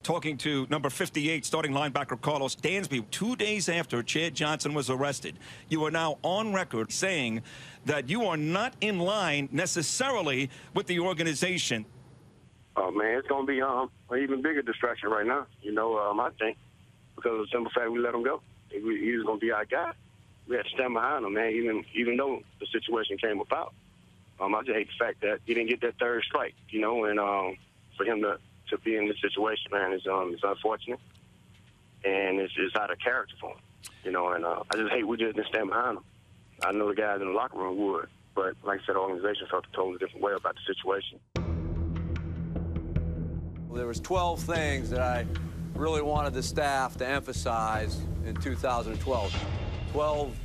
talking to number 58, starting linebacker Carlos Dansby, 2 days after Chad Johnson was arrested. You are now on record saying that you are not in line necessarily with the organization. Oh, man, it's going to be an even bigger distraction right now, I think, because of the simple fact we let him go. He was going to be our guy. We had to stand behind him, man, even though the situation came about. I just hate the fact that he didn't get that third strike, and for him to be in this situation, man, it's unfortunate. And it's out of character for him, and I just hate we just didn't stand behind him. I know the guys in the locker room would, but like I said, the organization felt a totally different way about the situation. There was 12 things that I really wanted the staff to emphasize in 2012. 12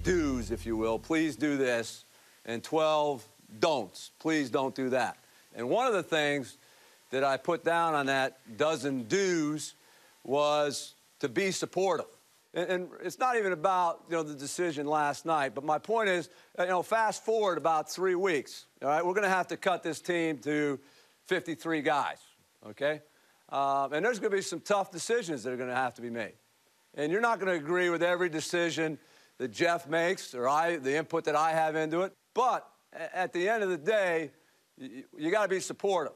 do's, if you will. Please do this. And 12 don'ts. Please don't do that. And one of the things that I put down on that dozen do's was to be supportive. And it's not even about, the decision last night, but my point is, fast forward about 3 weeks, all right? We're going to have to cut this team to 53 guys, okay? And there's going to be some tough decisions that are going to have to be made. And you're not going to agree with every decision that Jeff makes or the input that I have into it. But at the end of the day, you got to be supportive.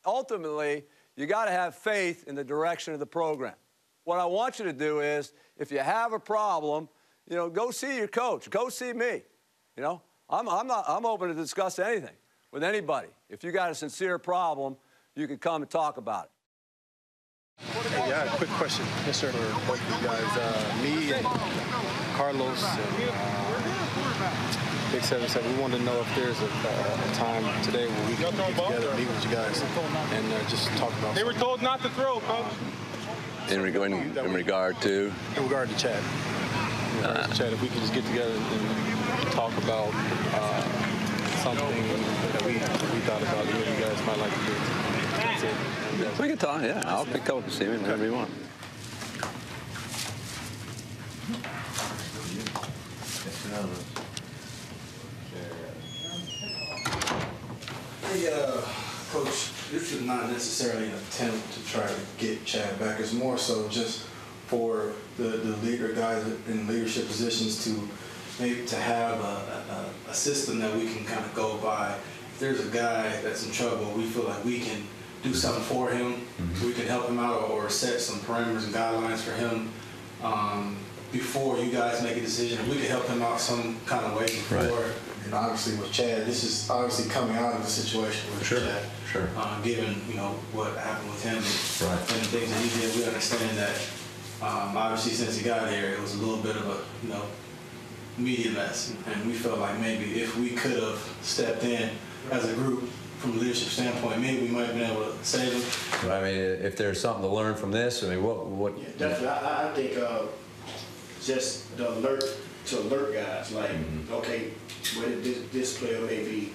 Ultimately, you got to have faith in the direction of the program. What I want you to do is, if you have a problem, go see your coach. Go see me. I'm open to discuss anything with anybody. If you got a sincere problem, you can come and talk about it. Hey, yeah, quick question. Yes, sir. For both of you guys, me and Carlos and Big 77, we wanted to know if there's a time today where we can get together, meet with you guys, and just talk about. They were told not to throw, coach. In regard to? In regard to Chad. Chad, if we could just get together and talk about something that we thought about that you guys might like to do. That's it. We can talk, yeah. I'll pick up and see him whenever you want. Hey, Coach, this is not necessarily an attempt to try to get Chad back. It's more so just for the leader guys in leadership positions to maybe to have a system that we can kind of go by. If there's a guy that's in trouble, we feel like we can do something for him. We can help him out or set some parameters and guidelines for him before you guys make a decision. If we can help him out some kind of way before. Right. And obviously with Chad, this is obviously coming out of the situation with Chad. Sure. Given what happened with him and the things that he did, we understand that obviously since he got here, it was a little bit of a media mess, and we felt like maybe if we could have stepped in as a group from a leadership standpoint, maybe we might have been able to save him. I mean, if there's something to learn from this, I mean, what? Yeah, definitely. I think just the alert guys, like, okay, well, this player may be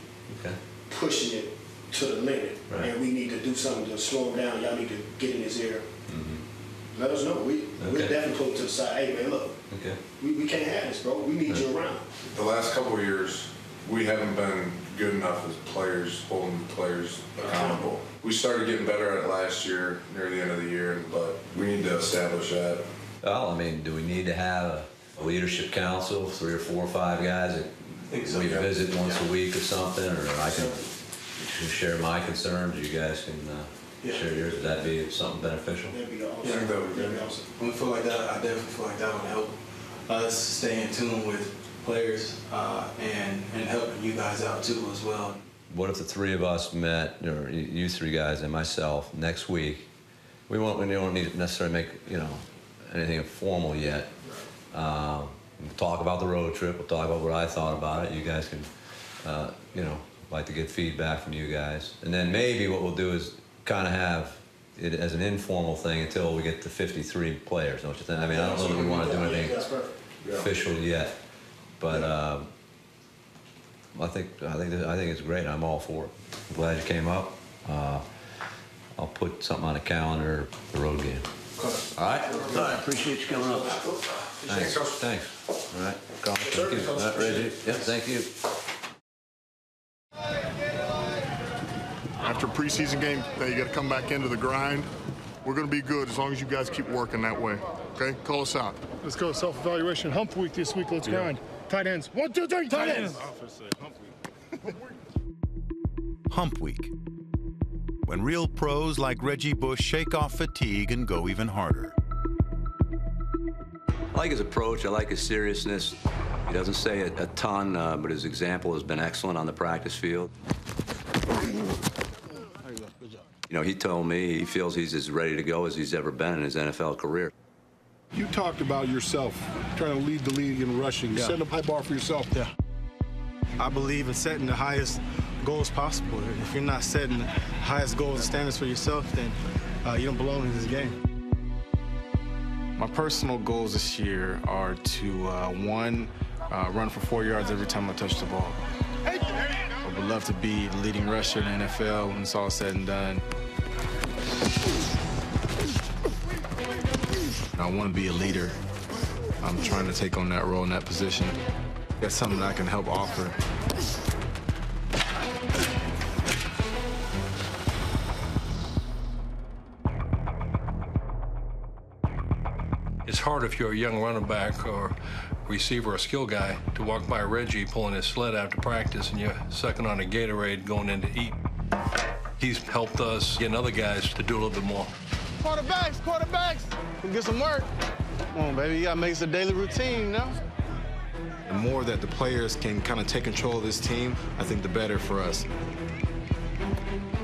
pushing it to the limit, and we need to do something to slow him down. Y'all need to get in his ear. Let us know. We're definitely put him to the side. Hey, man, look, we can't have this, bro. We need you around. The last couple of years, we haven't been good enough as players, holding players accountable. We started getting better at it last year, near the end of the year, but we need to establish that. Well, I mean, do we need to have a leadership council, 3 or 4 or 5 guys that we visit once a week or something, or I can share my concerns, you guys can share yours? Would that be something beneficial? That'd be awesome. Yeah, that would be awesome. I feel like that. I definitely feel like that would help us stay in tune with players and helping you guys out too as well. What if the 3 of us met, or you 3 guys and myself, next week? We don't need to necessarily make anything formal yet. We'll talk about the road trip. We'll talk about what I thought about it. You guys can, like to get feedback from you guys, and then maybe what we'll do is kind of have it as an informal thing until we get to 53 players. Don't you think? I mean, I don't know that we want to do anything official yet, but I think it's great. I'm all for it. I'm glad you came up. I'll put something on the calendar, the road game. All right. Appreciate you coming up. Thanks. All right. Thank you. All right, Reggie. Yep. Thank you. After a preseason game, you got to come back into the grind. We're going to be good as long as you guys keep working that way. Okay? Call us out. Let's go. Self-evaluation. Hump week this week. Let's grind. Tight ends. 1, 2, 3. Tight ends. Hump week. When real pros like Reggie Bush shake off fatigue and go even harder. I like his approach. I like his seriousness. He doesn't say a ton, but his example has been excellent on the practice field. You know, he told me he feels he's as ready to go as he's ever been in his NFL career. You talked about yourself trying to lead the league in rushing. You set a high bar for yourself. Yeah. I believe in setting the highest goals possible. If you're not setting the highest goals and standards for yourself, then you don't belong in this game. My personal goals this year are to, one, run for 4 yards every time I touch the ball. I would love to be the leading rusher in the NFL when it's all said and done. I want to be a leader. I'm trying to take on that role in that position. That's something that I can help offer. It's hard if you're a young running back or receiver or skill guy to walk by Reggie pulling his sled after practice and you're sucking on a Gatorade going in to eat. He's helped us get other guys to do a little bit more. Quarterbacks. We'll get some work. Come on, baby, you gotta make it a daily routine, you know? The more that the players can kind of take control of this team, I think the better for us.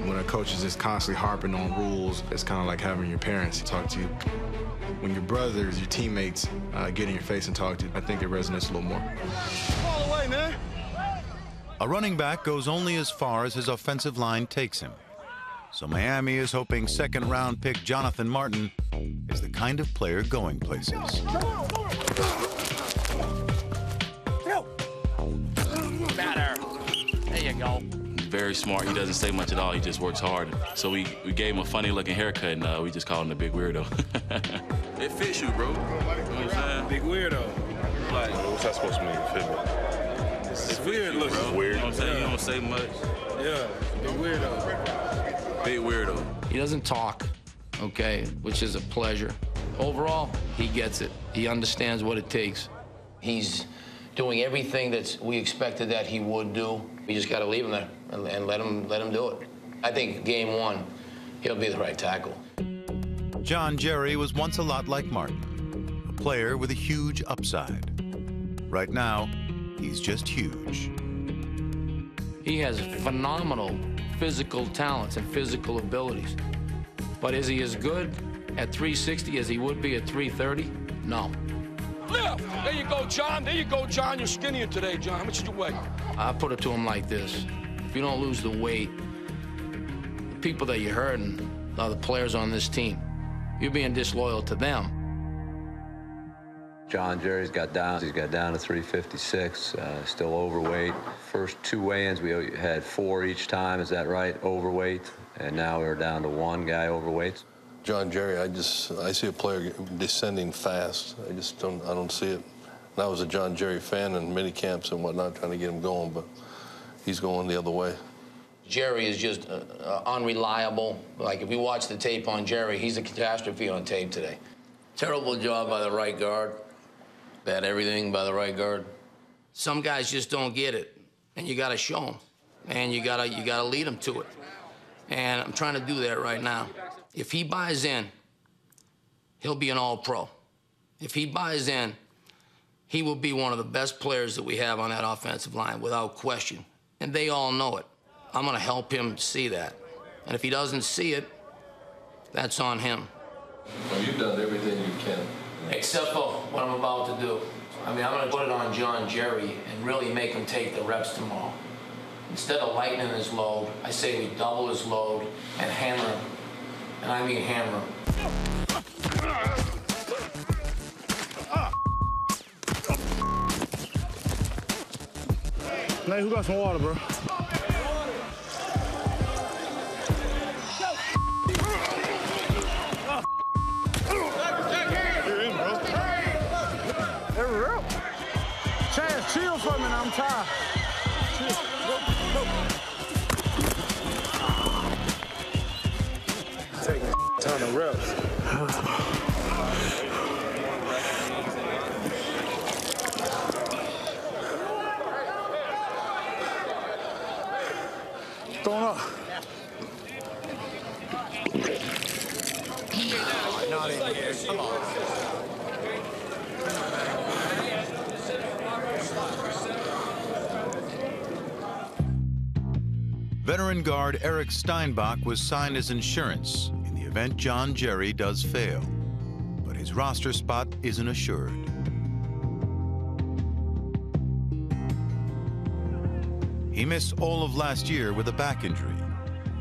When a coach is just constantly harping on rules, it's kind of like having your parents talk to you. When your brothers, your teammates get in your face and talk to you, I think it resonates a little more. Ball away, man. A running back goes only as far as his offensive line takes him. So Miami is hoping second-round pick Jonathan Martin is the kind of player going places. Better. There you go. Very smart. He doesn't say much at all. He just works hard. So we gave him a funny-looking haircut, and we just called him the big weirdo. It fits you, bro. You know what I'm saying? Big weirdo. Like, what's that supposed to mean? Fit me. It's weird looking. Bro. Weird. You know what I'm saying? You don't say much. Yeah, big weirdo. Big weirdo. He doesn't talk, okay, which is a pleasure. Overall, he gets it. He understands what it takes. He's doing everything that we expected that he would do. We just got to leave him there and let him do it. I think game one, he'll be the right tackle. John Jerry was once a lot like Martin, a player with a huge upside. Right now, he's just huge. He has phenomenal physical talents and physical abilities. But is he as good at 360 as he would be at 330? No. Lift! There you go, John. There you go, John. You're skinnier today, John. How much did you weigh? I put it to him like this. If you don't lose the weight, the people that you're hurting are the players on this team. You're being disloyal to them. John Jerry's got down. He's got down to 356, still overweight. First two weigh-ins, we had 4 each time. Is that right? Overweight. And now we're down to 1 guy overweight. John Jerry, I see a player descending fast. I don't see it. And I was a John Jerry fan in mini camps and whatnot, trying to get him going, but he's going the other way. Jerry is just unreliable. Like, if you watch the tape on Jerry, he's a catastrophe on tape today. Terrible job by the right guard. Bad everything by the right guard. Some guys just don't get it, and you got to show them, and you got to lead them to it. And I'm trying to do that right now. If he buys in, he'll be an all-pro. If he buys in, he will be one of the best players that we have on that offensive line, without question. And they all know it. I'm going to help him see that. And if he doesn't see it, that's on him. Well, you've done everything you can. Except for what I'm about to do. I mean, I'm going to put it on John Jerry and really make him take the reps tomorrow. Instead of lightening his load, I say we double his load and hammer him. And I mean hammer him. Nate, who got some water, bro? Chance, chill for me now, I'm tired. Chill. Go. Taking time amount of reps. Going up. Not in here. Come on. Veteran guard Eric Steinbach was signed as insurance in the event John Jerry does fail, but his roster spot isn't assured. He missed all of last year with a back injury,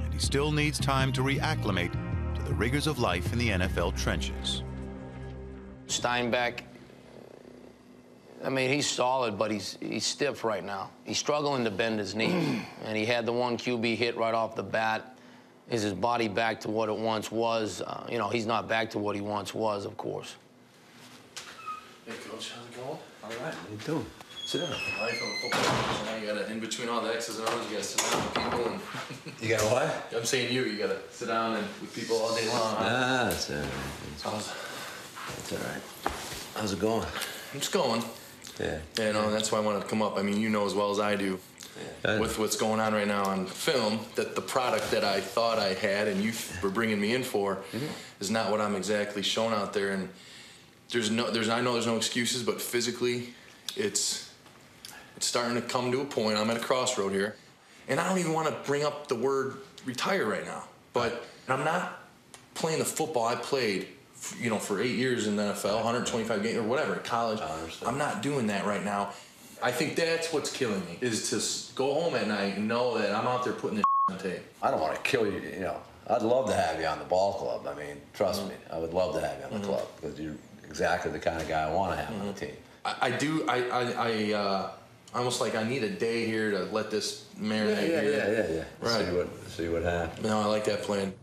and he still needs time to reacclimate to the rigors of life in the NFL trenches. Steinbach, I mean, he's solid, but he's stiff right now. He's struggling to bend his knee, and he had the one QB hit right off the bat. Is his body back to what it once was? You know, he's not back to what he once was, of course. Hey, Coach, how's it going? All right, how you doing? Sit down. Life on the football field. Now you gotta, in between all the X's and O's, you gotta sit down with people and... You got what? I'm saying you gotta sit down and with people all day long. Ah, that's all right. That's all right. How's it going? It's going. Yeah. You know, that's why I wanted to come up. I mean, you know as well as I do, with what's going on right now on film, that the product that I thought I had and you were bringing me in for is not what I'm exactly shown out there. And I know there's no excuses, but physically, it's starting to come to a point. I'm at a crossroad here, and I don't even want to bring up the word retire right now. But I'm not playing the football I played, you know, for 8 years in the NFL, 125 games or whatever, at college. I'm not doing that right now. I think that's what's killing me, is to go home at night and know that I'm out there putting this on tape. I don't want to kill you, you know. I'd love to have you on the ball club. I mean, trust me, I would love to have you on the club because you're exactly the kind of guy I want to have on the team. I almost like I need a day here to let this marinate here. Yeah. Right. See what happens. No, I like that plan.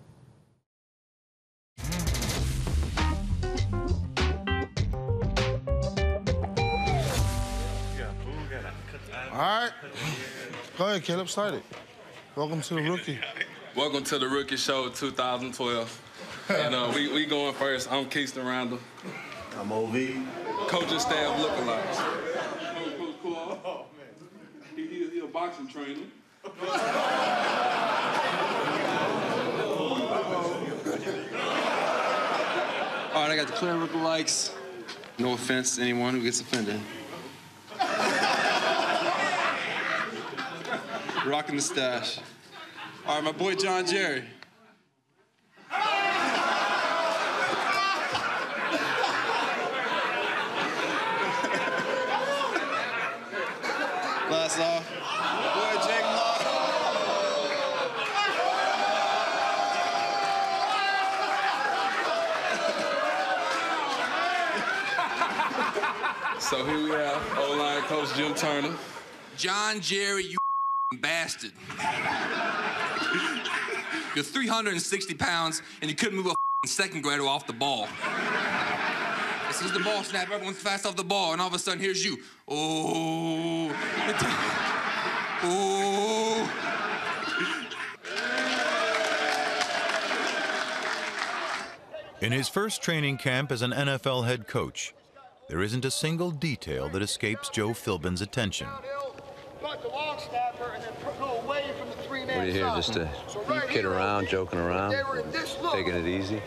All right. Go ahead, Caleb. Start it. Welcome to the rookie. Welcome to the Rookie Show 2012. And we going first. I'm Keyston Randall. I'm OV. Coaching staff lookalikes. Coach Cool. Oh, man. He a boxing trainer. All right, I got the clear lookalikes. No offense to anyone who gets offended. Rocking the stash. All right, my boy John Jerry. Glass off. Boy Jake Law. So here we have O-line coach Jim Turner. John Jerry, you bastard. You're 360 pounds, and you couldn't move a second grader off the ball. As soon as the ball snapped, everyone's fast off the ball, and all of a sudden, here's you. Oh. Oh. In his first training camp as an NFL head coach, there isn't a single detail that escapes Joe Philbin's attention. Got the long snapper and then go away from the three-man What are you here, just to kid around, joking around, taking it easy?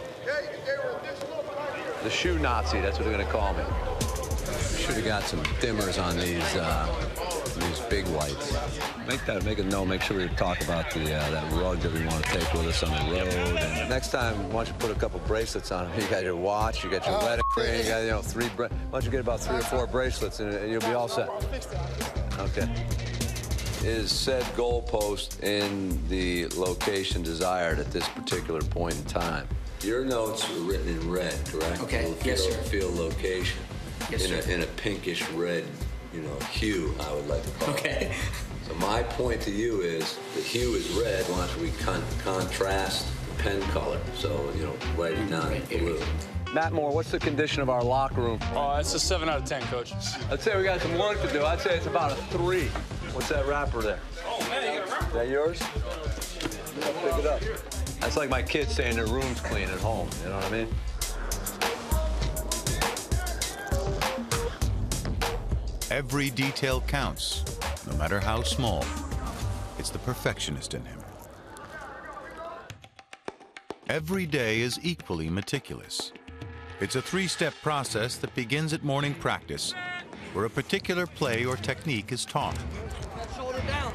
The shoe Nazi, that's what they're going to call me. Should have got some dimmers on these big lights. Make a note, make sure we talk about that rug that we want to take with us on the road. And next time, why don't you put a couple bracelets on them? You got your watch, you got your wedding ring, you got, you know, why don't you get about 3 or 4 bracelets and you'll be all set. Okay. Is said goalpost in the location desired at this particular point in time? Your notes were written in red, correct? Okay, yes, sir. Field location. Yes, sir. In a pinkish red, you know, hue, I would like to call it. Okay. So my point to you is the hue is red. Why don't we contrast the pen color? So, you know, write it down in blue. Matt Moore, what's the condition of our locker room? Oh, it's a 7 out of 10, Coach. I'd say we got some work to do. I'd say it's about a 3. What's that wrapper there? Oh, man, you got a wrapper. Is that yours? Yeah, pick it up. That's like my kids saying their room's clean at home, you know what I mean? Every detail counts, no matter how small. It's the perfectionist in him. Every day is equally meticulous. It's a three-step process that begins at morning practice, where a particular play or technique is taught. Shoulder down.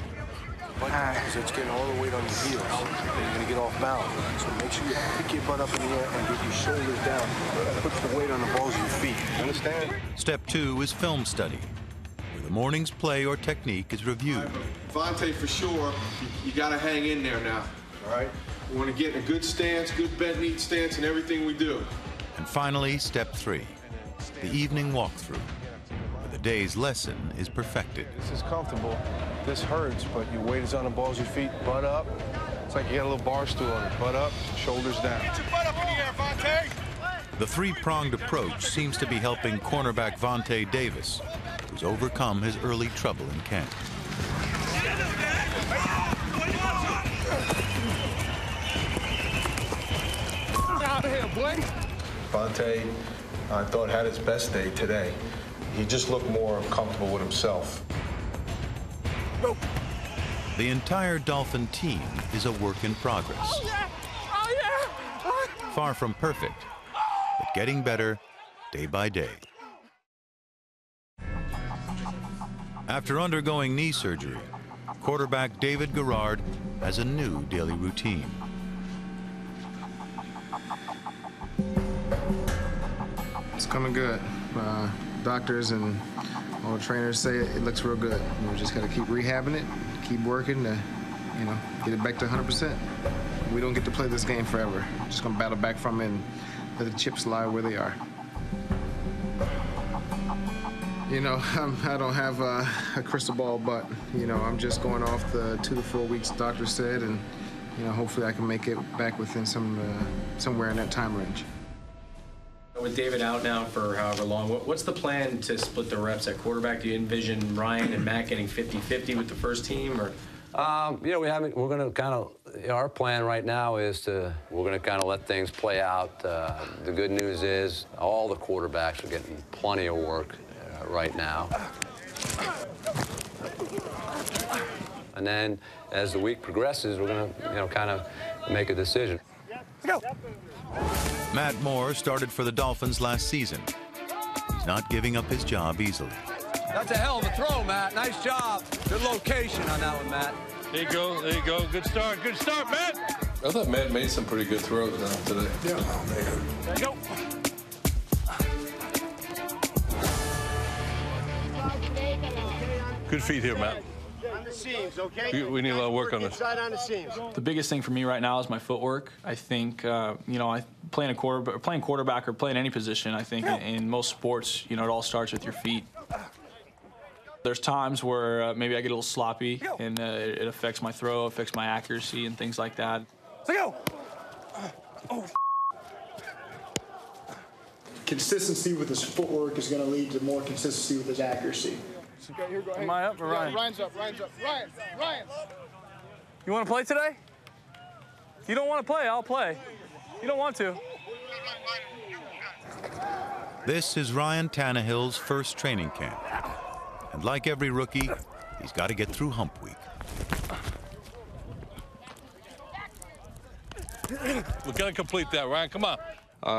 Because it's getting all the weight on your heels, and you're going to get off balance. So make sure you pick your butt up in the air and get your shoulders down. Put the weight on the balls of your feet. You understand? Step 2 is film study, where the morning's play or technique is reviewed. Vontae, for sure, you got to hang in there now, all right? We want to get in a good stance, good bent, neat stance in everything we do. And finally, step 3, the evening walkthrough, where the day's lesson is perfected. This is comfortable. This hurts, but your weight is on the balls of your feet. Butt up. It's like you got a little bar stool on it. Butt up, shoulders down. Get your butt up in the air, Vontae. The three-pronged approach seems to be helping cornerback Vontae Davis, who's overcome his early trouble in camp. Out of here, boy. Vontae, I thought, had his best day today. He just looked more comfortable with himself. The entire Dolphin team is a work in progress. Oh, yeah. Oh, yeah. Far from perfect, but getting better day by day. After undergoing knee surgery, quarterback David Garrard has a new daily routine. It's coming good. Doctors and all the trainers say it looks real good. We just got to keep rehabbing it, keep working to, you know, get it back to 100%. We don't get to play this game forever. Just gonna battle back from it and let the chips lie where they are. You know, I don't have a crystal ball, but, you know, I'm just going off the 2 to 4 weeks the doctor said, and, you know, hopefully I can make it back within somewhere in that time range. With David out now for however long, what's the plan to split the reps at quarterback? Do you envision Ryan and Matt getting 50-50 with the first team, or? You know, we're going to kind of, our plan right now is we're going to kind of let things play out. The good news is all the quarterbacks are getting plenty of work right now. And then as the week progresses, we're going to, you know, kind of make a decision. Let's go. Matt Moore started for the Dolphins last season. He's not giving up his job easily. That's a hell of a throw, Matt. Nice job. Good location on that one, Matt. There you go. There you go. Good start, Matt. I thought Matt made some pretty good throws today. Yeah. Oh, man. There you go. Good feet here, Matt. On the seams, okay? We need a lot of work on this. Inside on the seams. The biggest thing for me right now is my footwork. I think, you know, playing quarterback or playing any position, I think in most sports, you know, it all starts with your feet. There's times where maybe I get a little sloppy, and it affects my throw, affects my accuracy, and things like that. Let's go. Oh. Consistency with his footwork is going to lead to more consistency with his accuracy. Okay, here, go ahead. Am I up or Ryan? Ryan's up. Ryan. You want to play today? You don't want to play, I'll play. You don't want to. This is Ryan Tannehill's first training camp. And like every rookie, he's got to get through hump week. We're going to complete that, Ryan. Come on.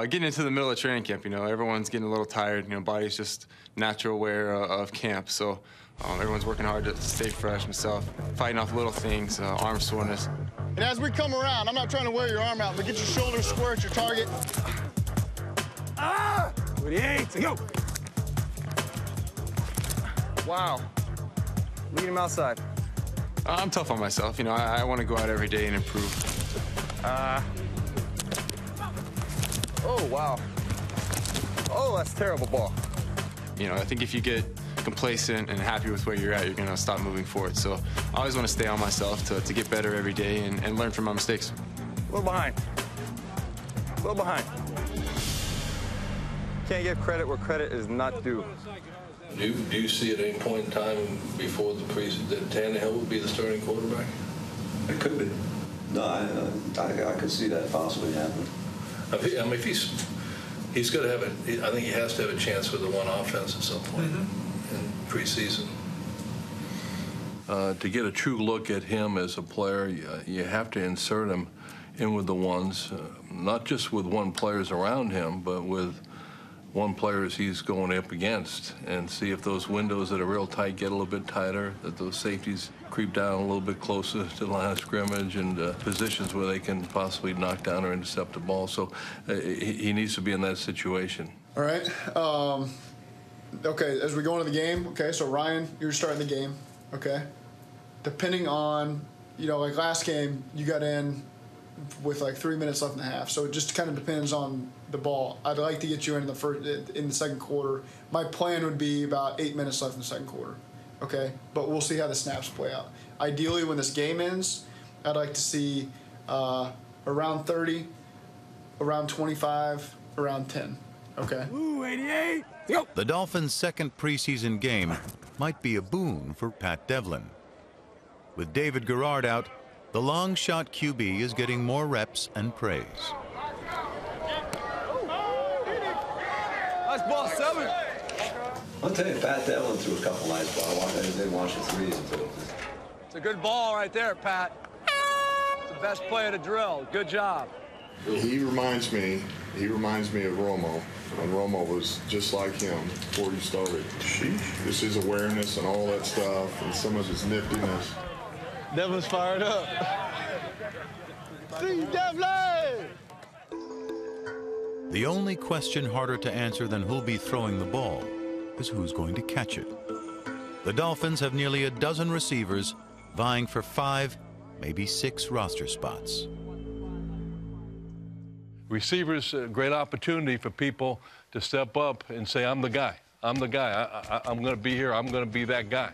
Getting into the middle of training camp, you know, everyone's getting a little tired. You know, body's just natural wear of camp. So everyone's working hard to stay fresh. Myself, fighting off little things, arm soreness. And as we come around, I'm not trying to wear your arm out, but get your shoulders square at your target. Ah! 28, go! Wow. Lead him outside. I'm tough on myself. You know, I want to go out every day and improve. Oh, wow. Oh, that's a terrible ball. You know, I think if you get complacent and happy with where you're at, you're going to stop moving forward. So I always want to stay on myself to get better every day and learn from my mistakes. A little behind. A little behind. Can't give credit where credit is not due. Do you see at any point in time before the preseason that Tannehill would be the starting quarterback? It could be. No, I could see that possibly happening. I mean, if he's got to have I think he has to have a chance with the one offense at some point in preseason. To get a true look at him as a player, you have to insert him in with the ones, not just with one players around him, but with one players he's going up against, and see if those windows that are real tight get a little bit tighter, that those safeties creep down a little bit closer to the line of scrimmage, and positions where they can possibly knock down or intercept the ball. So he needs to be in that situation. All right. Okay, as we go into the game, okay, so Ryan, you're starting the game, okay? Depending on, you know, like last game, you got in with like 3 minutes left in the half, so it just kind of depends on the ball. I'd like to get you in the second quarter. My plan would be about 8 minutes left in the second quarter, okay? But we'll see how the snaps play out. Ideally, when this game ends, I'd like to see around 30, around 25, around 10, okay? Ooh, 88! Yep. The Dolphins' second preseason game might be a boon for Pat Devlin. With David Garrard out, the long shot QB is getting more reps and praise. Nice ball, 7. I'll tell you, Pat Devlin threw a couple nice balls. I didn't watch the threes until. It's a good ball right there, Pat. It's the best play of the drill. Good job. He reminds me of Romo, and Romo was just like him before he started. Just his awareness and all that stuff, and some of his niftiness. Devlin's fired up. See Devlin! The only question harder to answer than who'll be throwing the ball is who's going to catch it. The Dolphins have nearly a dozen receivers vying for 5, maybe 6 roster spots. Receivers, a great opportunity for people to step up and say, I'm the guy. I'm the guy. I'm going to be here. I'm going to be that guy.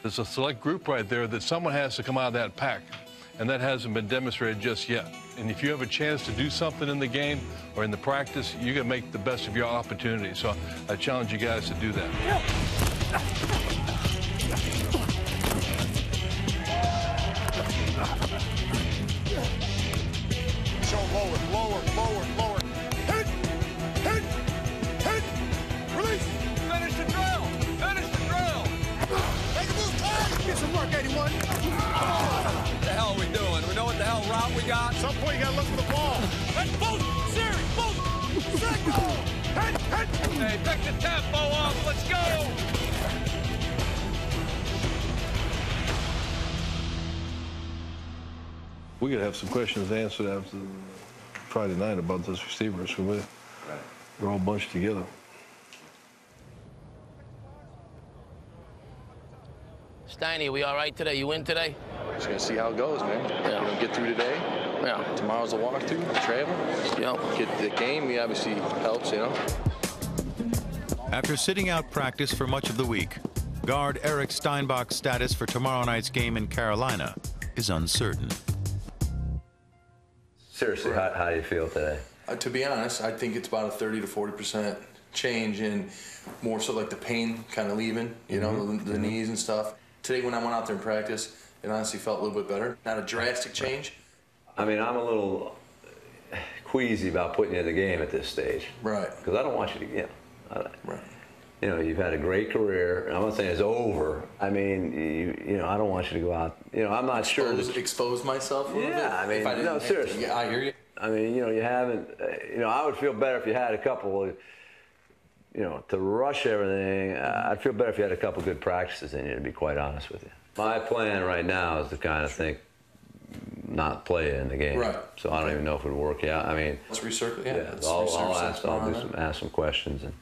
There's a select group right there that someone has to come out of that pack, and that hasn't been demonstrated just yet. And if you have a chance to do something in the game or in the practice, you're going to make the best of your opportunity. So I challenge you guys to do that. Show lower. Hit! Release! Finish the drill! Make a move, Ty! Get some work, 81. What the hell are we doing? We know what the hell route we got? At some point, you gotta look for the ball. Hey, both! Series, both! Second! Hit! Hey, pick the tempo up. Let's go! We're going to have some questions answered after Friday night about those receivers. We're all bunched together. Steiny, we all right today? You win today? Just gonna see how it goes, man. Yeah. You know, get through today. Yeah. Tomorrow's a walkthrough, travel. Yep. Get the game. He obviously helps, you know. After sitting out practice for much of the week, guard Eric Steinbach's status for tomorrow night's game in Carolina is uncertain. Seriously, how do you feel today? To be honest, I think it's about a 30 to 40% change in more so like the pain kind of leaving, you know, the knees and stuff. Today when I went out there in practice, it honestly felt a little bit better. Not a drastic change. I mean, I'm a little queasy about putting you in the game at this stage. Right. Because I don't want you to, right. You know, you've had a great career. I'm not saying it's over. I mean, you know, I don't want you to go out. You know, I'm not sure. Expose myself a little bit? Yeah, I mean, no, seriously. Yeah, I hear you. I mean, you know, you haven't, you know, I would feel better if you had a couple, you know, to rush everything. I'd feel better if you had a couple good practices in you, to be quite honest with you. My plan right now is to kind of think not play in the game. Right. So I don't even know if it would work out. I mean, let's recircle. Yeah. I'll ask some questions and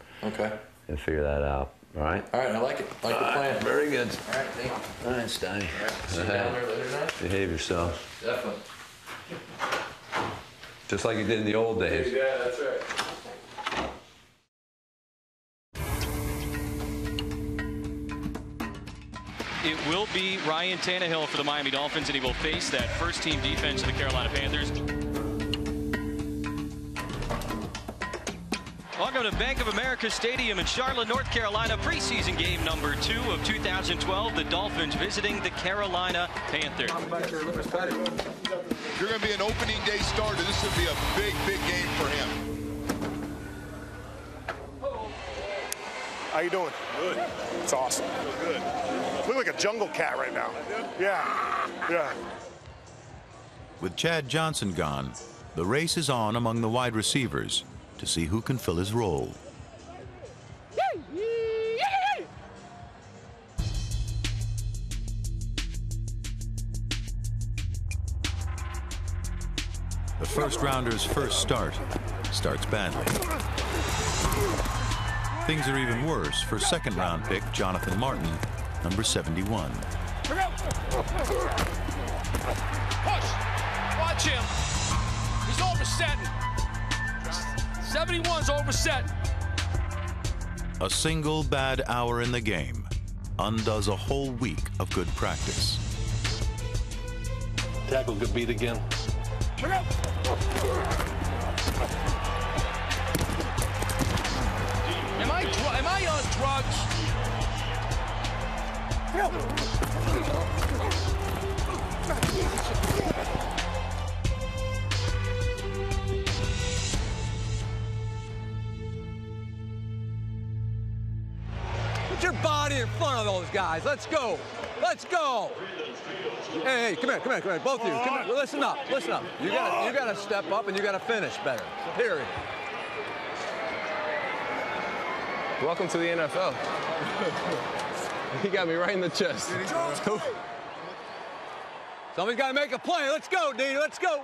figure that out. All right. All right. I like it. I like the plan. Very good. All right. Thank you. All right, Steiny. All right. See you down there later tonight. Behave yourself. Definitely. Just like you did in the old days. Yeah, that's right. It will be Ryan Tannehill for the Miami Dolphins, and he will face that first-team defense of the Carolina Panthers. Welcome to Bank of America Stadium in Charlotte, North Carolina. Preseason game number 2 of 2012. The Dolphins visiting the Carolina Panthers. you're going to be an opening day starter, this would be a big, big game for him. How you doing? Good. It's awesome. Good. Look like a jungle cat right now. Yeah. Yeah. With Chad Johnson gone, the race is on among the wide receivers to see who can fill his role. The first rounder's first start starts badly. Things are even worse for second round pick Jonathan Martin, number 71. Push. Watch him. He's oversetting. 71's overset. A single bad hour in the game undoes a whole week of good practice. Tackle get beat again. Am I on drugs? Put your body in front of those guys. Let's go. Let's go. Hey, come here, both of you. Come here. Listen up. You gotta step up and you gotta finish better. Period. Welcome to the NFL. He got me right in the chest. Somebody's got to make a play. Let's go, Dean. Let's go.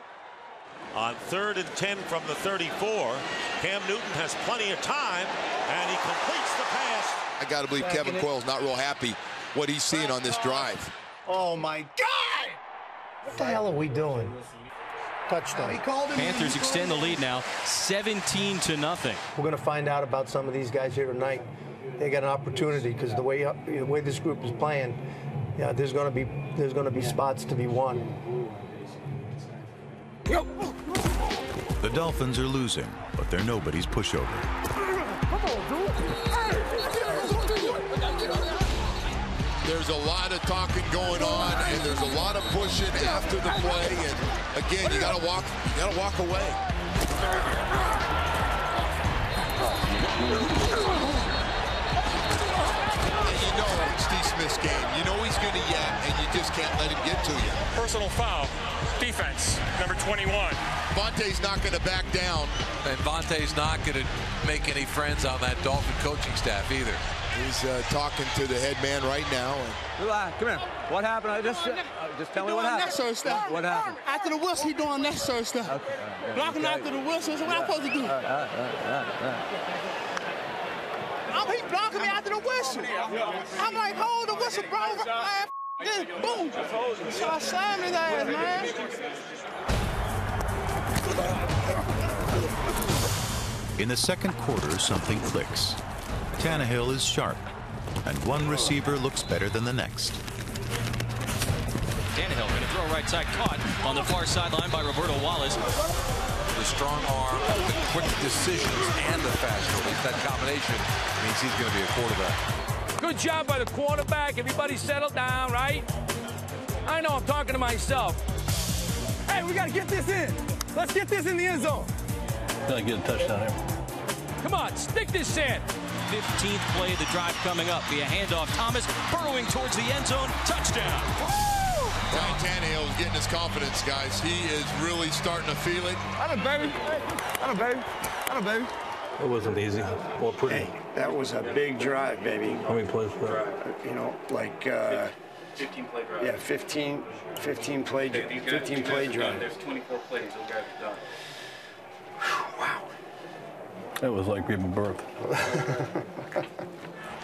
On 3rd and 10 from the 34, Cam Newton has plenty of time, and he completes the pass. I got to believe Kevin Coyle's not real happy what he's seeing on this drive. Oh, my God! What the hell are we doing? Touchdown. Panthers extend the lead now, 17-0. We're going to find out about some of these guys here tonight. They got an opportunity because the way this group is playing, yeah, there's going to be spots to be won. The Dolphins are losing, but they're nobody's pushover. Come on, dude. There's a lot of talking going on, and there's a lot of pushing after the play. And again, you gotta walk away. You know it's Steve Smith's game. You know he's gonna yap, and you just can't let him get to you. Personal foul. Defense, number 21. Vontae's not gonna back down. And Vontae's not gonna make any friends on that Dolphin coaching staff either. He's talking to the head man right now. Come here. What happened? Just tell me what happened. Necessary stuff. What happened? After the whistle, he doing necessary stuff. Okay. Blocking after the whistle. So what I'm supposed to do? He blocking me after the whistle. I'm like, hold the whistle, bro. Then boom. So I slammed his ass, man. In the second quarter, something clicks. Tannehill is sharp, and one receiver looks better than the next. Tannehill going to throw right side, caught on the far sideline by Roberto Wallace. The strong arm, the quick decisions, and the fast release. That combination means he's going to be a quarterback. Good job by the quarterback. Everybody settle down, right? I know I'm talking to myself. Hey, we got to get this in. Let's get this in the end zone. Gotta get a touchdown here. Come on, stick this in. 15th play of the drive coming up via handoff. Thomas burrowing towards the end zone. Touchdown. Ryan Tannehill is getting his confidence, guys. He is really starting to feel it. I don't, baby. It wasn't easy. Well, pretty. Hey, that was a big drive, baby. How many plays for that? You know, like 15 play drive. yeah, 15 play drive. There's 24 plays. Those guys are done. Wow. That was like giving birth.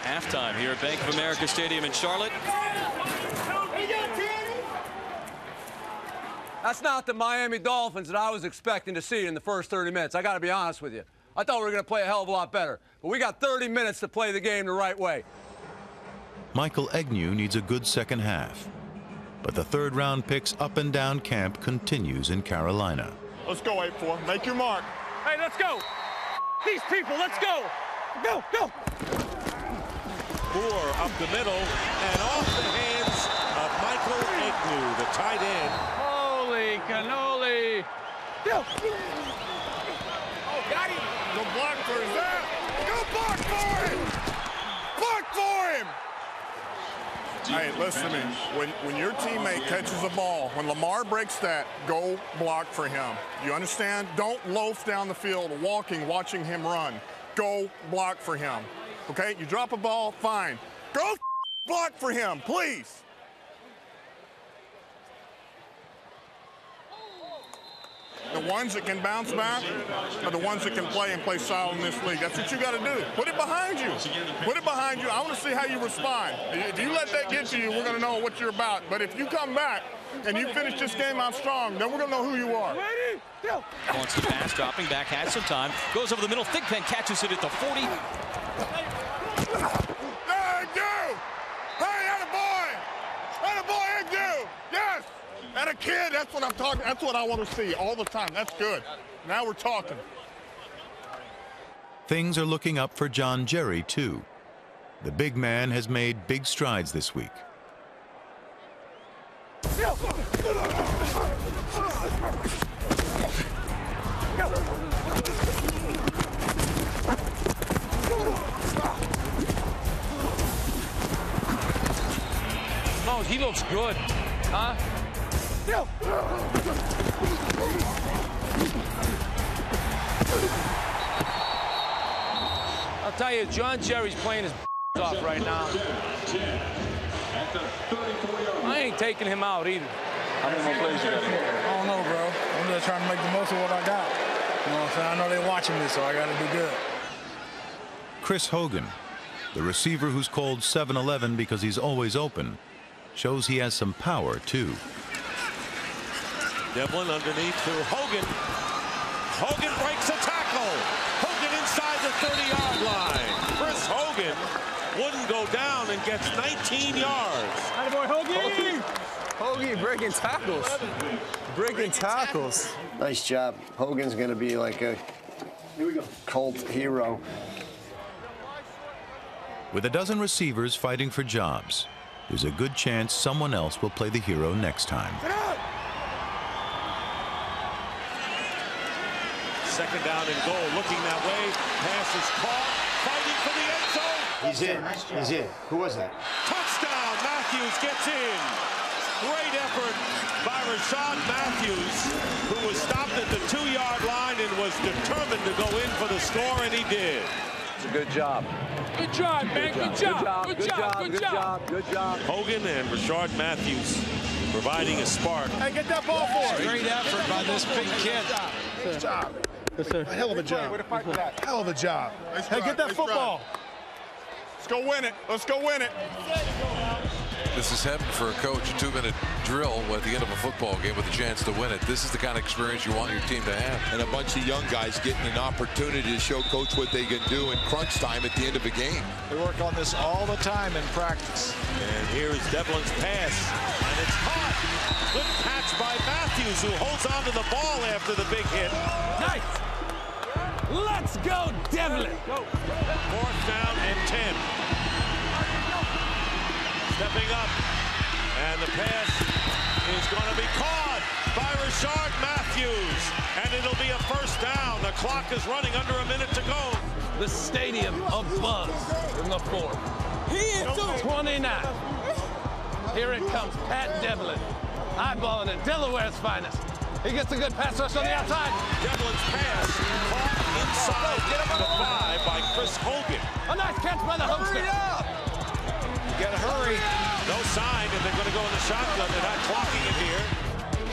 Halftime here at Bank of America Stadium in Charlotte. That's not the Miami Dolphins that I was expecting to see in the first 30 minutes. I got to be honest with you. I thought we were going to play a hell of a lot better. But we got 30 minutes to play the game the right way. Michael Agnew needs a good second half. But the third-round pick's up-and-down camp continues in Carolina. Let's go, 8-4. Make your mark. Hey, let's go. These people, let's go. Go. Moore up the middle and off the hands of Michael Agnew, the tight end. Cannoli, cannoli. Oh, got him. Go block for him. Go block for him. Block for him. Hey, listen to me. When your teammate catches a ball, when Lamar breaks that, go block for him. You understand? Don't loaf down the field walking, watching him run. Go block for him. Okay? You drop a ball, fine. Go block for him, please. The ones that can bounce back are the ones that can play and play solid in this league. That's what you got to do. Put it behind you. Put it behind you. I want to see how you respond. If you let that get to you, we're going to know what you're about. But if you come back and you finish this game out strong, then we're going to know who you are. Ready? Go. Wants the pass, dropping back, has some time. Goes over the middle. Thigpen catches it at the 40. There you go. Hey, attaboy. Attaboy, you. Yes. And a kid, that's what I'm talking, that's what I want to see all the time. That's good. Now we're talking. Things are looking up for John Jerry, too. The big man has made big strides this week. No, he looks good, huh? I'll tell you, John Jerry's playing his off right now. I ain't taking him out either. How many more plays you got? I don't know, bro. I'm just trying to make the most of what I got. You know what I'm saying? I know they're watching me, so I got to do good. Chris Hogan, the receiver who's called 7-11 because he's always open, shows he has some power, too. Devlin underneath to Hogan. Hogan breaks a tackle. Hogan inside the 30-yard line. Chris Hogan wouldn't go down and gets 19 yards. Attaboy, Hogan! Hoagie breaking tackles. Breaking tackles. Nice job. Hogan's going to be like a cult hero. With a dozen receivers fighting for jobs, there's a good chance someone else will play the hero next time. Second down and goal, looking that way. Pass is caught, fighting for the end zone. He's in. He's in. Who was that? Touchdown, Matthews gets in. Great effort by Rashad Matthews, who was stopped at the 2-yard line and was determined to go in for the score, and he did. It's a good job. Good job, man. Good job. Good job. Good job. Good job. Hogan and Rashad Matthews providing a spark. Hey, get that ball for him. Great effort by this big kid. Good job. Yes, sir. Hell of a job. Hell of a job. Hey, get that football. Let's go win it. Let's go win it. This is heaven for a coach. A 2-minute drill at the end of a football game with a chance to win it. This is the kind of experience you want your team to have. And a bunch of young guys getting an opportunity to show coach what they can do in crunch time at the end of a game. They work on this all the time in practice. And here is Devlin's pass, and it's caught. Good catch by Matthews, who holds on to the ball after the big hit. Nice. Let's go, Devlin. Fourth down and 10. Stepping up, and the pass is going to be caught by Rashad Matthews, and it'll be a first down. The clock is running under a minute to go. The stadium abuzz in the fourth. He is 29. Here it comes, Pat Devlin, eyeballing it, Delaware's finest. He gets a good pass rush on the outside. Devlin's pass caught inside the 5 by Chris Hogan. A nice catch by the Hoster. You gotta hurry. No sign, and they're going to go in the shotgun. They're not clocking it here.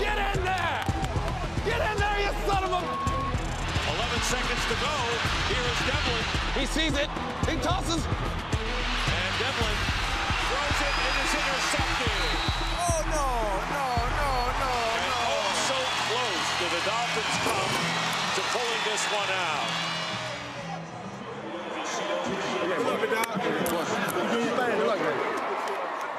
Get in there! Get in there, you son of a... 11 seconds to go. Here is Devlin. He sees it. He tosses. And Devlin throws it. It is intercepted. Oh, no. And oh, so close do the Dolphins come to pulling this one out.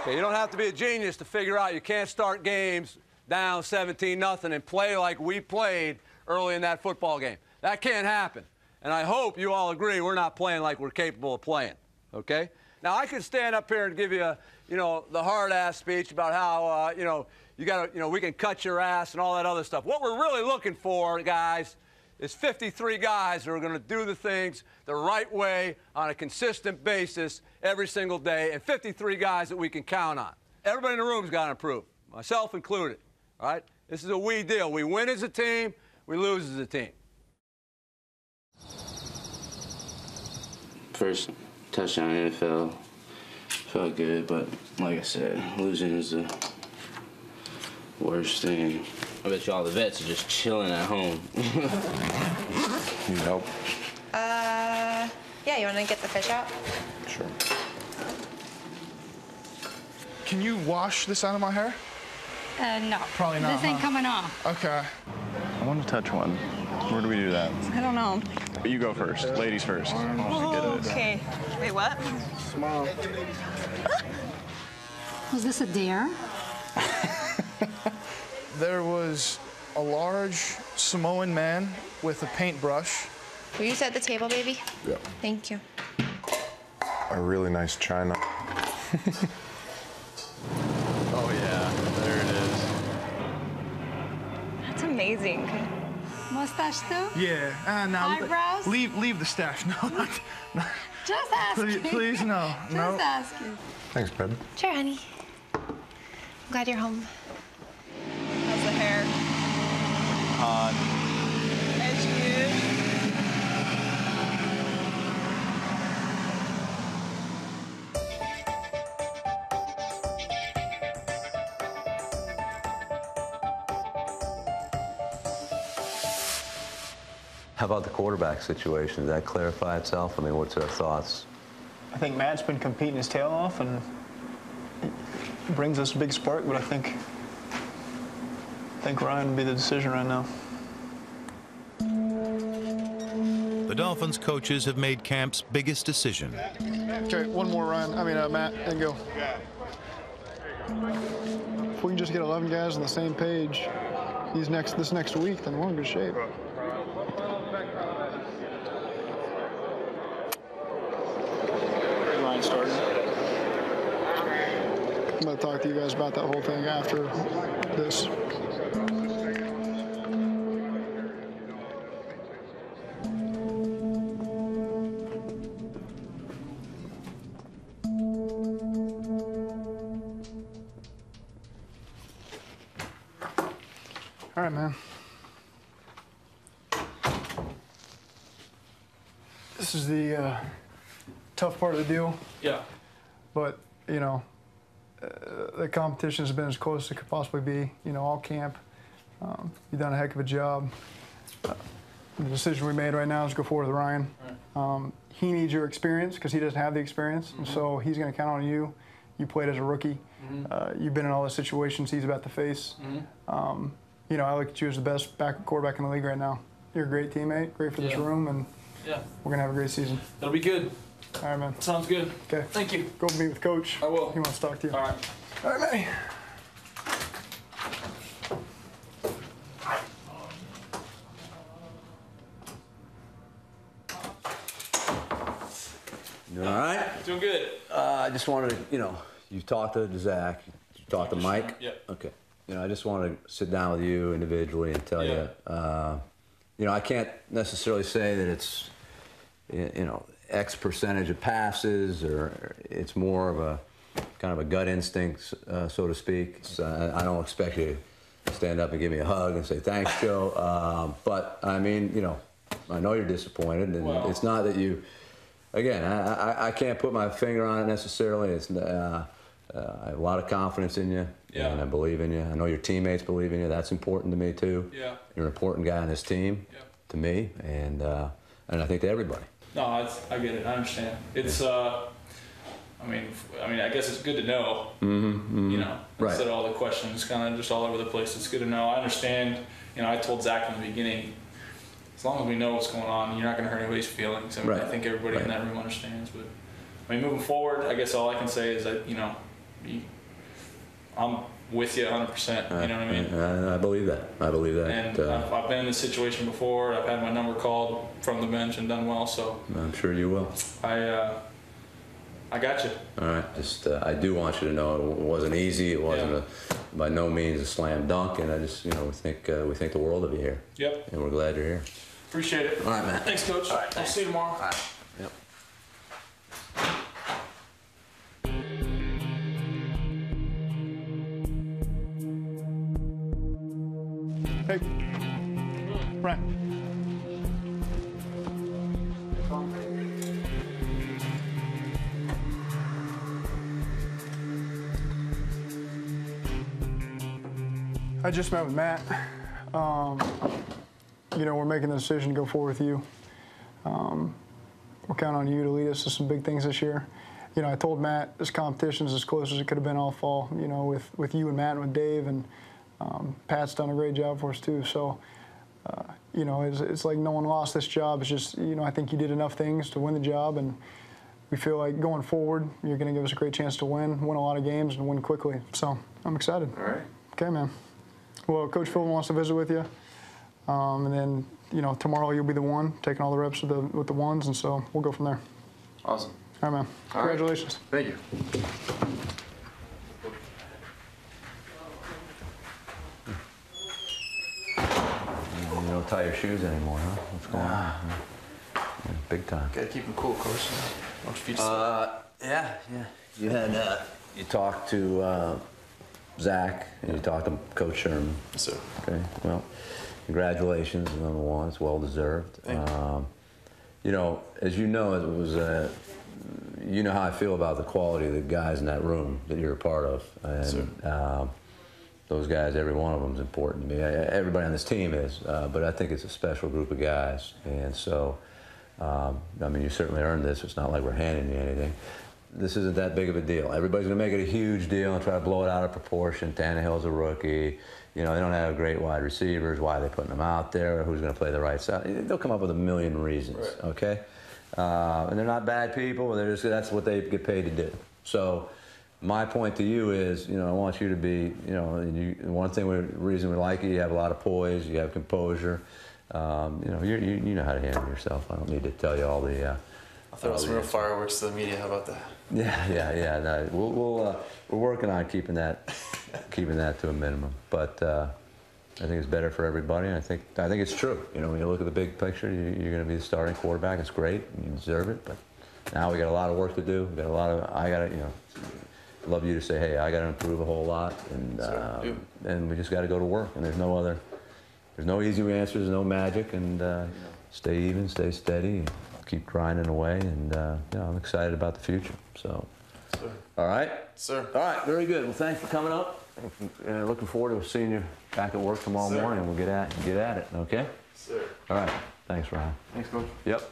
Okay, you don't have to be a genius to figure out you can't start games down 17-0 and play like we played early in that football game. That can't happen. And I hope you all agree we're not playing like we're capable of playing, okay? Now, I could stand up here and give you, the hard-ass speech about how, we can cut your ass and all that other stuff. What we're really looking for, guys, is 53 guys that are going to do the things the right way on a consistent basis every single day, and 53 guys that we can count on. Everybody in the room's got to improve, myself included, all right? This is a we deal. We win as a team, we lose as a team. First touchdown in the NFL. Felt good, but like I said, losing is the worst thing. I bet you all the vets are just chilling at home. Need help? Yeah, you want to get the fish out? Sure. Can you wash this out of my hair? No. Probably not, This ain't coming off. Okay. I want to touch one. Where do we do that? I don't know. But you go first. Ladies first. I'll just get it. Okay. Wait, what? Smile. Was this a dare? There was a large Samoan man with a paintbrush. Will you set the table, baby? Yeah. Thank you. A really nice china. Oh, yeah. There it is. That's amazing. Mustache too? Yeah. No. Eyebrows? Leave the stash. No, not. Just asking. Please, no. Just asking. Thanks, babe. Sure, honey. I'm glad you're home. How's the hair? Hot. It's good. How about the quarterback situation? Did that clarify itself? I mean, what's our thoughts? I think Matt's been competing his tail off and it brings us a big spark, but I think Ryan would be the decision right now. The Dolphins coaches have made camp's biggest decision. Okay, one more, Ryan. Matt, and go. If we can just get 11 guys on the same page this next week, then we're in good shape. Ryan starting. I'm going to talk to you guys about that whole thing after this. All right, man. This is the tough part of the deal. Yeah. But, the competition has been as close as it could possibly be, all camp. You've done a heck of a job. The decision we made right now is to go forward with Ryan. Right. He needs your experience because he doesn't have the experience, and so he's going to count on you. You played as a rookie. You've been in all the situations he's about to face. I look at you as the best backup quarterback in the league right now. You're a great teammate, great for this room, and we're going to have a great season. That'll be good. All right, man. Sounds good. Okay. Thank you. Go meet with Coach. I will. He wants to talk to you. All right. All right, Manny. You all right? Doing good. I just wanted to, you've talked to Zach, you talked to Mike? Yeah. Okay. I just wanted to sit down with you individually and tell you, I can't necessarily say that it's, X percentage of passes, or it's more of a kind of a gut instinct, so to speak. I don't expect you to stand up and give me a hug and say, thanks, Joe. But, I know you're disappointed, and it's not that you, again, I can't put my finger on it necessarily. It's, I have a lot of confidence in you, and I believe in you. I know your teammates believe in you. That's important to me, too. Yeah. You're an important guy on this team, to me, and I think to everybody. No, I get it. I understand. It's, I guess it's good to know, instead of all the questions kind of just all over the place. It's good to know. I understand, I told Zach in the beginning, as long as we know what's going on, you're not going to hurt anybody's feelings. I think everybody in that room understands. But, moving forward, I guess all I can say is that, I'm with you 100%. You know what I mean? I believe that. And I've been in this situation before. I've had my number called from the bench and done well. So I'm sure you will. I I got you. All right. Just I do want you to know it wasn't easy. It wasn't by no means a slam dunk, and I just we think the world of you here. Yep. And we're glad you're here. Appreciate it. All right, man. Thanks, Coach. All right. I'll see you tomorrow. All right. Yep. Hey, Brent. I just met with Matt. We're making the decision to go forward with you. We're counting on you to lead us to some big things this year. I told Matt this competition's as close as it could have been all fall, with you and Matt and with Dave, and Pat's done a great job for us too. So, it's like no one lost this job. It's just, I think you did enough things to win the job, and we feel like going forward, you're going to give us a great chance to win a lot of games and win quickly. So I'm excited. All right. Okay, man. Well, Coach Phil wants to visit with you, and then tomorrow you'll be the one taking all the reps with the ones, and so we'll go from there. Awesome. All right, man. Congratulations. Thank you. You don't tie your shoes anymore, huh? What's going on? Yeah, big time. Gotta keep them cool, Coach. Watch your feet. Yeah. You had you talked to Zach and you talked to Coach Sherman. Yes, sir. Okay. Well, congratulations, number one. It's well deserved. As you know, it was. You know how I feel about the quality of the guys in that room that you're a part of, and those guys, every one of them is important to me. Everybody on this team is, but I think it's a special group of guys, and so, you certainly earned this. It's not like we're handing you anything. This isn't that big of a deal. Everybody's going to make it a huge deal and try to blow it out of proportion. Tannehill's a rookie. They don't have great wide receivers. Why are they putting them out there? Who's going to play the right side? They'll come up with a million reasons, okay? And they're not bad people. That's what they get paid to do. So my point to you is, I want you to be, one reason we like you have a lot of poise, you have composure. You know how to handle yourself. I don't need to tell you all the. I'll throw some real fireworks to the media. How about that? Yeah. No, we're working on keeping that to a minimum. But I think it's better for everybody. And I think it's true. When you look at the big picture, you're going to be the starting quarterback. It's great. You deserve it. But now we got a lot of work to do. We got a lot of. I'd love you to say, hey, I got to improve a whole lot, and we just got to go to work. And there's no easy answers, there's no magic, and stay even, stay steady, keep grinding away, and I'm excited about the future. So, sir. All right, sir. All right, very good. Well, thanks for coming up. Looking forward to seeing you back at work tomorrow morning. We'll get at it. Okay. Sir. All right. Thanks, Ryan. Thanks, Coach. Yep.